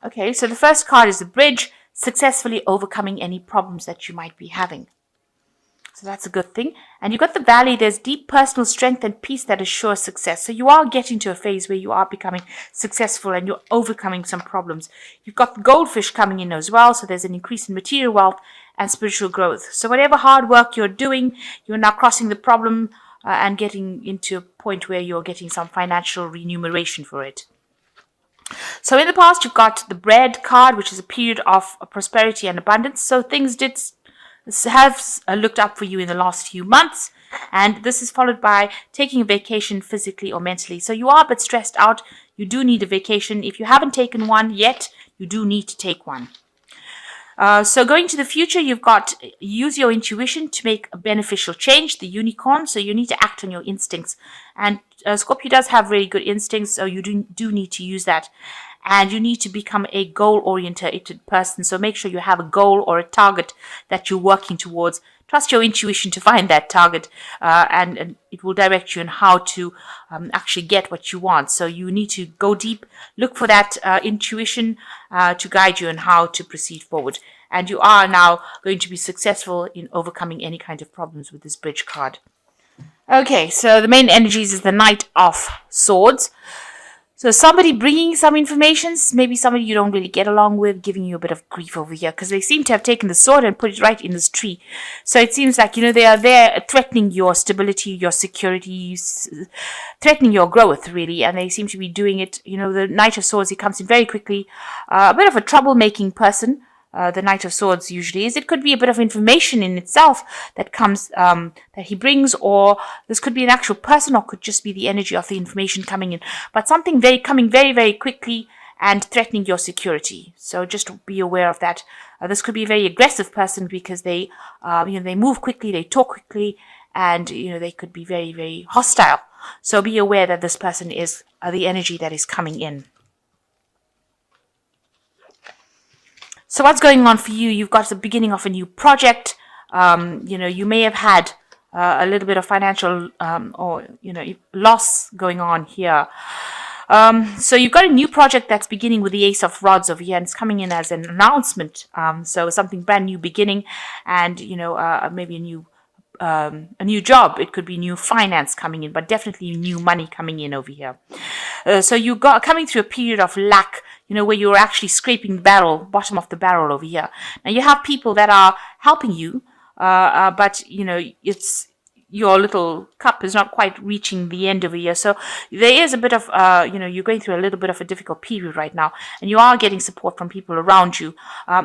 Okay, so the first card is the bridge, successfully overcoming any problems that you might be having. So that's a good thing. And you got the valley. There's deep personal strength and peace that assures success. So you are getting to a phase where you are becoming successful and you're overcoming some problems. You've got the goldfish coming in as well. So there's an increase in material wealth and spiritual growth. So whatever hard work you're doing, you're now crossing the problem and getting into a point where you're getting some financial remuneration for it. So in the past, you've got the bread card, which is a period of prosperity and abundance. So things did have looked up for you in the last few months. And this is followed by taking a vacation physically or mentally. So you are a bit stressed out. You do need a vacation. If you haven't taken one yet, you do need to take one. So going to the future, you've got use your intuition to make a beneficial change, the unicorn. So you need to act on your instincts. And Scorpio does have really good instincts, so you do need to use that. And you need to become a goal-oriented person. So make sure you have a goal or a target that you're working towards. Trust your intuition to find that target, and it will direct you on how to actually get what you want. So you need to go deep, look for that intuition to guide you on how to proceed forward. And you are now going to be successful in overcoming any kind of problems with this bridge card. Okay, so the main energies is the Knight of Swords. So somebody bringing some information, maybe somebody you don't really get along with, giving you a bit of grief over here, because they seem to have taken the sword and put it right in this tree. So it seems like, they are there threatening your stability, your security, threatening your growth, really. And they seem to be doing it, the Knight of Swords, he comes in very quickly, a bit of a troublemaking person. The Knight of Swords usually is. It could be a bit of information in itself that comes, that he brings, or this could be an actual person, or could just be the energy of the information coming in. But something coming very, very quickly and threatening your security. So just be aware of that. This could be a very aggressive person because they move quickly, they talk quickly, and, they could be very, very hostile. So be aware that this person is the energy that is coming in. So what's going on for you? You've got the beginning of a new project. You may have had a little bit of financial loss going on here. So you've got a new project that's beginning with the Ace of Rods over here, and it's coming in as an announcement. So something brand new beginning, and maybe a new job. It could be new finance coming in, but definitely new money coming in over here. So you got coming through a period of lack, where you're actually scraping the bottom of the barrel over here. Now you have people that are helping you, but it's your little cup is not quite reaching the end over here. So there is a bit of, you're going through a little bit of a difficult period right now, and you are getting support from people around you.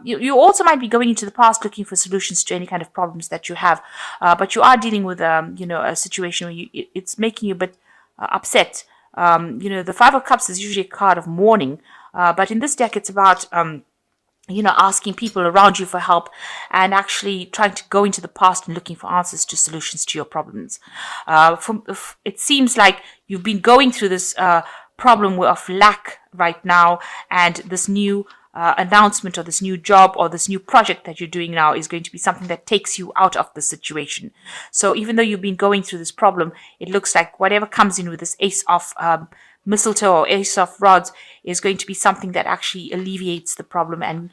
You also might be going into the past looking for solutions to any kind of problems that you have, but you are dealing with, a situation where it's making you a bit upset. The Five of Cups is usually a card of mourning, but in this deck, it's about, asking people around you for help and actually trying to go into the past and looking for answers to solutions to your problems. It seems like you've been going through this problem of lack right now, and this new announcement or this new job or this new project that you're doing now is going to be something that takes you out of the situation. So even though you've been going through this problem, it looks like whatever comes in with this Ace of mistletoe or Ace of Rods is going to be something that actually alleviates the problem and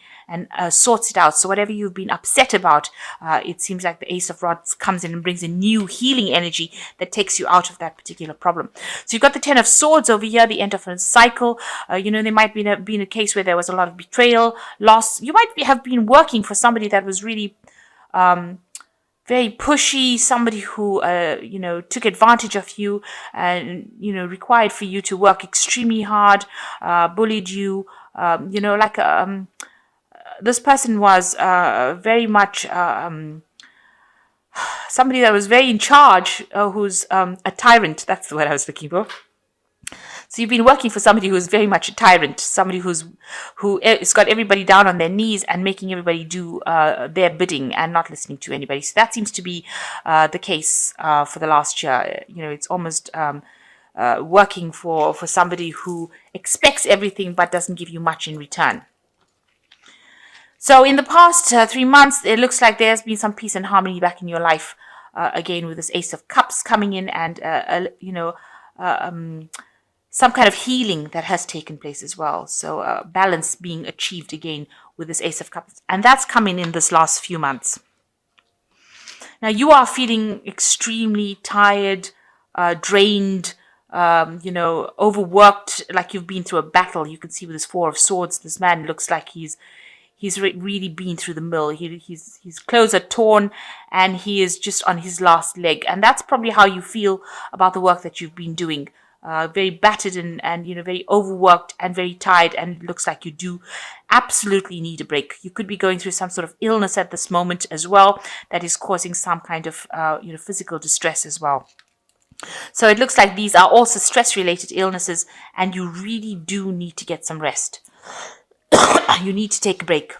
sorts it out. So whatever you've been upset about, it seems like the Ace of Rods comes in and brings a new healing energy that takes you out of that particular problem. So you've got the Ten of Swords over here, the end of a cycle. There might be been a case where there was a lot of betrayal, loss. You might have been working for somebody that was really very pushy, somebody who, took advantage of you and, required for you to work extremely hard, bullied you, this person was very much somebody that was very in charge, who's a tyrant. That's the word I was looking for. So you've been working for somebody who is very much a tyrant, somebody who's got everybody down on their knees and making everybody do their bidding and not listening to anybody. So that seems to be the case for the last year. It's almost working for somebody who expects everything but doesn't give you much in return. So in the past 3 months, it looks like there's been some peace and harmony back in your life, again with this Ace of Cups coming in, and some kind of healing that has taken place as well. So balance being achieved again with this Ace of Cups. And that's coming in this last few months. Now you are feeling extremely tired, drained, overworked, like you've been through a battle. You can see with this Four of Swords, this man looks like he's really been through the mill. His clothes are torn and he is just on his last leg. And that's probably how you feel about the work that you've been doing. Very battered and very overworked and very tired, and it looks like you do absolutely need a break. You could be going through some sort of illness at this moment as well that is causing some kind of physical distress as well. So it looks like these are also stress-related illnesses, and you really do need to get some rest. You need to take a break.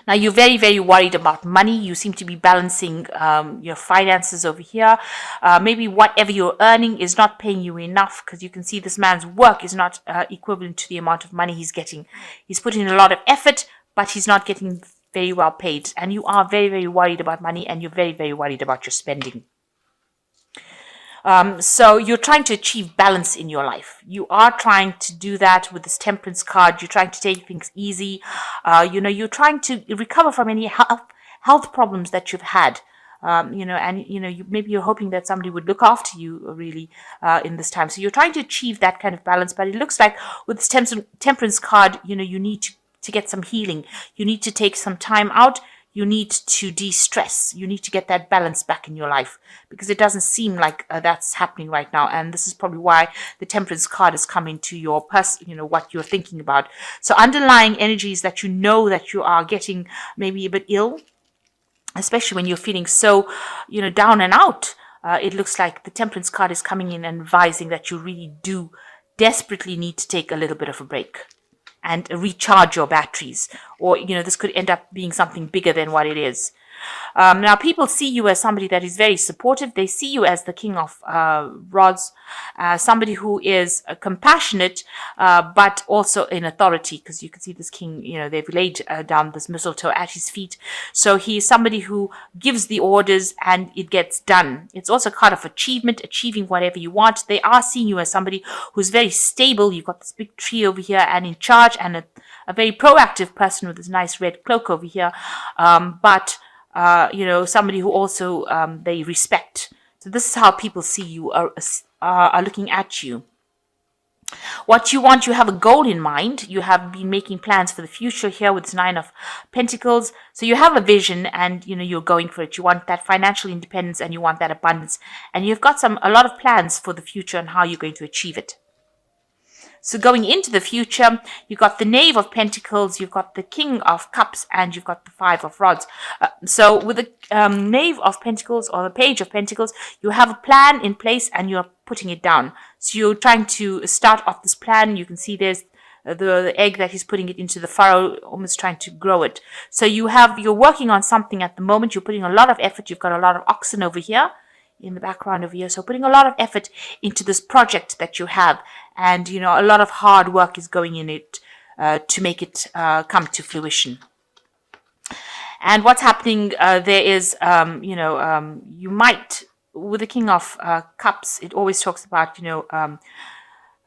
Now, you're very, very worried about money. You seem to be balancing your finances over here. Maybe whatever you're earning is not paying you enough, because you can see this man's work is not equivalent to the amount of money he's getting. He's putting in a lot of effort, but he's not getting very well paid. And you are very, very worried about money, and you're very, very worried about your spending. So you're trying to achieve balance in your life. You are trying to do that with this Temperance card. You're trying to take things easy. You're trying to recover from any health problems that you've had. Maybe you're hoping that somebody would look after you really in this time. So you're trying to achieve that kind of balance. But it looks like with this Temperance card, you need to get some healing. You need to take some time out. You need to de-stress. You need to get that balance back in your life, because it doesn't seem like that's happening right now. And this is probably why the Temperance card is coming to your person, what you're thinking about. So underlying energies that that you are getting maybe a bit ill, especially when you're feeling so, down and out. It looks like the Temperance card is coming in and advising that you really do desperately need to take a little bit of a break and recharge your batteries, or this could end up being something bigger than what it is. Now, people see you as somebody that is very supportive. They see you as the King of Rods, somebody who is compassionate, but also in authority, because you can see this king, they've laid down this mistletoe at his feet. So he is somebody who gives the orders and it gets done. It's also a card of achievement, achieving whatever you want. They are seeing you as somebody who's very stable. You've got this big tree over here and in charge, and a very proactive person with this nice red cloak over here. Somebody who also they respect. So this is how people see you, are looking at you. What you want, you have a goal in mind. You have been making plans for the future here with this Nine of Pentacles. So you have a vision, and you're going for it. You want that financial independence, and you want that abundance, and you've got a lot of plans for the future and how you're going to achieve it. So going into the future, you've got the Knave of Pentacles, you've got the King of Cups, and you've got the Five of Rods. So with the Knave of Pentacles or the Page of Pentacles, you have a plan in place and you're putting it down. So you're trying to start off this plan. You can see there's the egg that he's putting it into the furrow, almost trying to grow it. So you're working on something at the moment. You're putting a lot of effort. You've got a lot of oxen over here in the background over here. So putting a lot of effort into this project that you have. And, a lot of hard work is going in it to make it come to fruition. And what's happening there is, you might, with the King of Cups, it always talks about,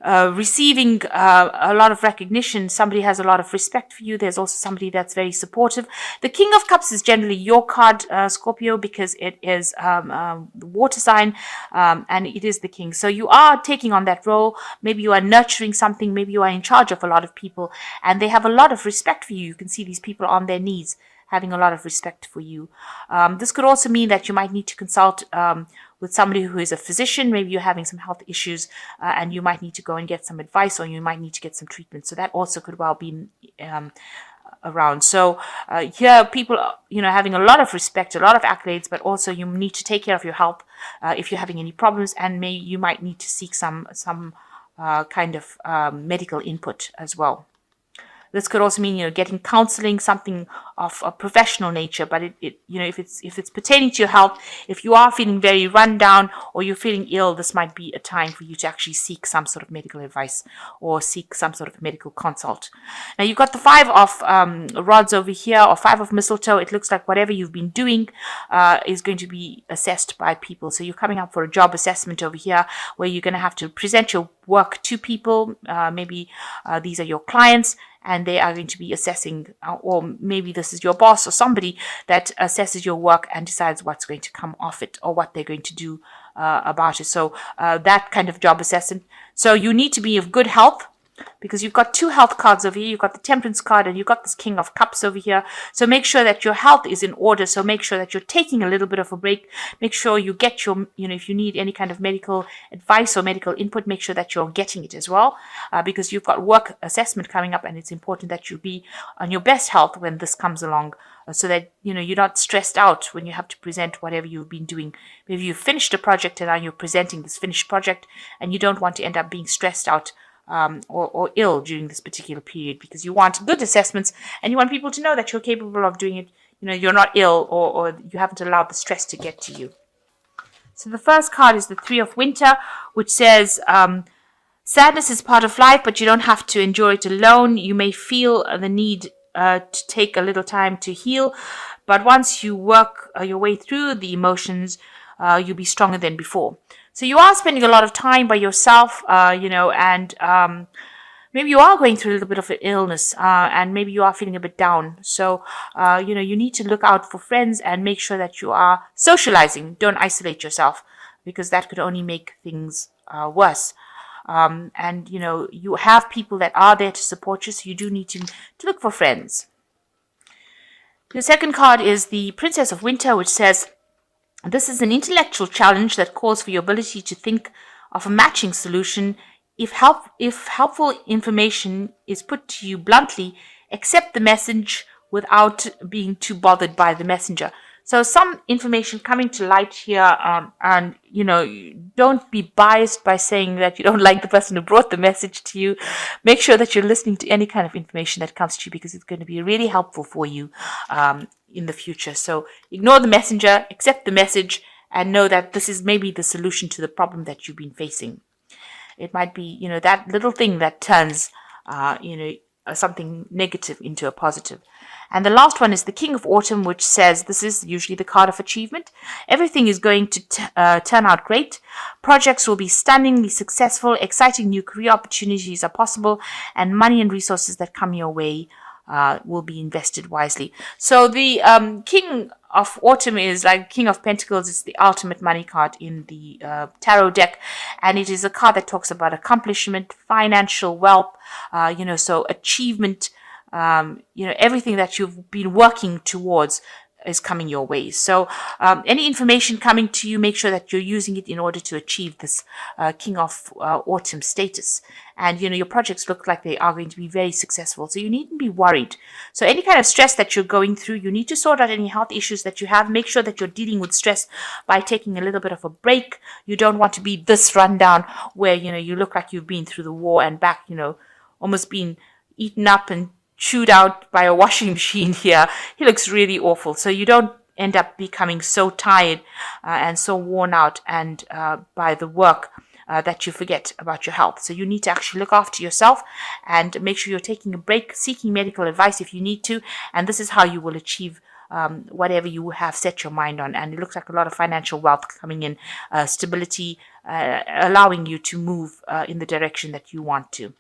receiving a lot of recognition. Somebody has a lot of respect for you. There's also somebody that's very supportive. The King of Cups is generally your card, Scorpio, because it is the water sign, and it is the king. So you are taking on that role. Maybe you are nurturing something. Maybe you are in charge of a lot of people, and they have a lot of respect for you. You can see these people on their knees having a lot of respect for you. This could also mean that you might need to consult with somebody who is a physician. Maybe you're having some health issues and you might need to go and get some advice, or you might need to get some treatment. So that also could well be around. So here people, having a lot of respect, a lot of accolades, but also you need to take care of your health if you're having any problems, and you might need to seek some kind of medical input as well. This could also mean, getting counseling, something of a professional nature. But if it's pertaining to your health, if you are feeling very run down or you're feeling ill, this might be a time for you to actually seek some sort of medical advice or seek some sort of medical consult. Now you've got the 5 of rods over here, or 5 of mistletoe. It looks like whatever you've been doing is going to be assessed by people. So you're coming up for a job assessment over here, where you're going to have to present your work to people. Maybe these are your clients, and they are going to be assessing, or maybe this is your boss or somebody that assesses your work and decides what's going to come off it or what they're going to do about it. So that kind of job assessment. So you need to be of good health, because you've got 2 health cards over here. You've got the Temperance card and you've got this King of Cups over here. So make sure that your health is in order. So make sure that you're taking a little bit of a break. Make sure you get your, if you need any kind of medical advice or medical input, make sure that you're getting it as well, because you've got work assessment coming up, and it's important that you be on your best health when this comes along, so that you're not stressed out when you have to present whatever you've been doing. Maybe you've finished a project and now you're presenting this finished project, and you don't want to end up being stressed out or ill during this particular period, because you want good assessments and you want people to know that you're capable of doing it. You're not ill, or you haven't allowed the stress to get to you. So the first card is the 3 of Winter, which says sadness is part of life, but you don't have to endure it alone. You may feel the need to take a little time to heal, but once you work your way through the emotions, you'll be stronger than before. So you are spending a lot of time by yourself, and maybe you are going through a little bit of an illness, and maybe you are feeling a bit down. So, you need to look out for friends and make sure that you are socializing. Don't isolate yourself, because that could only make things worse. And you have people that are there to support you, so you do need to look for friends. The second card is the Princess of Winter, which says, this is an intellectual challenge that calls for your ability to think of a matching solution. If helpful information is put to you bluntly, accept the message without being too bothered by the messenger. So some information coming to light here, and don't be biased by saying that you don't like the person who brought the message to you. Make sure that you're listening to any kind of information that comes to you, because it's going to be really helpful for you in the future. So ignore the messenger, accept the message, and know that this is maybe the solution to the problem that you've been facing. It might be, that little thing that turns, something negative into a positive. And the last one is the King of Autumn, which says, this is usually the card of achievement. Everything is going to turn out great. Projects will be stunningly successful. Exciting new career opportunities are possible, and money and resources that come your way will be invested wisely. So the King of Autumn is like King of Pentacles. It's the ultimate money card in the tarot deck, and it is a card that talks about accomplishment, financial wealth, so achievement, everything that you've been working towards is coming your way. So any information coming to you, make sure that you're using it in order to achieve this King of Autumn status. And, your projects look like they are going to be very successful. So you needn't be worried. So any kind of stress that you're going through, you need to sort out any health issues that you have. Make sure that you're dealing with stress by taking a little bit of a break. You don't want to be this rundown where, you look like you've been through the war and back, almost been eaten up and chewed out by a washing machine here. He looks really awful. So you don't end up becoming so tired and so worn out and by the work that you forget about your health. So you need to actually look after yourself and make sure you're taking a break, seeking medical advice if you need to. And this is how you will achieve whatever you have set your mind on. And it looks like a lot of financial wealth coming in, stability, allowing you to move in the direction that you want to.